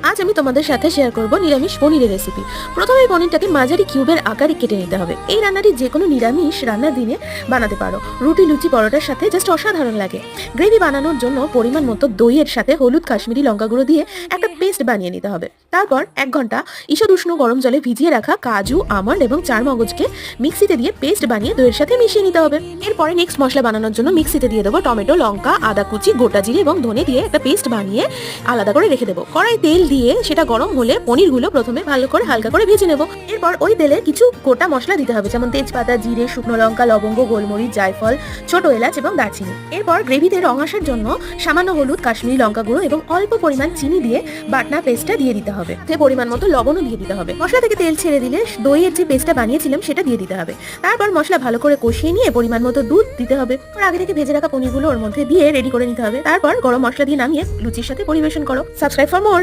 আজ আমি তোমাদের সাথে শেয়ার করব নিরামিষ পনিরের রেসিপি। প্রথমে পনিরটাকে মাঝারি কিউবের আকারে কেটে নিতে হবে। এই রান্নাটি যে কোনো নিরামিষ রান্নার দিনে বানাতে পারো, রুটি লুচি পরোটার সাথে জাস্ট অসাধারণ লাগে। গ্রেভি বানানোর জন্য পরিমাণ মতো দইয়ের সাথে হলুদ কাশ্মীরি লঙ্কা গুঁড়ো দিয়ে একটা পেস্ট বানিয়ে নিতে হবে। তারপর 1 ঘন্টা ঈষৎ উষ্ণ গরম জলে ভিজিয়ে রাখা কাজু, আমন্ড এবং চারমগজকে মিক্সিতে দিয়ে পেস্ট বানিয়ে দইয়ের সাথে মিশিয়ে নিতে হবে। এরপরে নেক্সট মশলা বানানোর জন্য মিক্সিতে দিয়ে দেবো টমেটো, লঙ্কা, আদা কুচি, গোটা জিরে এবং ধনে দিয়ে একটা পেস্ট বানিয়ে আলাদা করে রেখে দেবো। কড়াই তেল দিয়ে সেটা গরম হলে পনিরগুলো প্রথমে ভালো করে হালকা করে ভেজে নেব। এরপর ওই তেলে কিছু গোটা মশলা দিতে হবে, যেমন তেজপাতা, জিরে, শুকনো লঙ্কা, লবঙ্গ, গোলমরিচ, জায়ফল, ছোট এলাচ এবং দারচিনি। এরপর গ্রেভিতে রং আসার জন্য সামান্য হলুদ, কাশ্মীরি লঙ্কা গুঁড়ো এবং অল্প পরিমাণ চিনি দিয়ে বাটনা পেস্টটা দিয়ে দিতে হবে। পরিমাণ মতো লবণও দিয়ে দিতে হবে। মশলা থেকে তেল ছেড়ে দিলে দইয়ের যে পেস্টটা বানিয়েছিলাম সেটা দিয়ে দিতে হবে। তারপর মশলা ভালো করে কষিয়ে নিয়ে পরিমাণ মতো দুধ দিতে হবে। আর আগে থেকে ভেজে রাখা পনিরগুলো ওর মধ্যে দিয়ে রেডি করে নিতে হবে। তারপর গরম মশলা দিয়ে নামিয়ে লুচির সাথে পরিবেশন করো। Subscribe for more.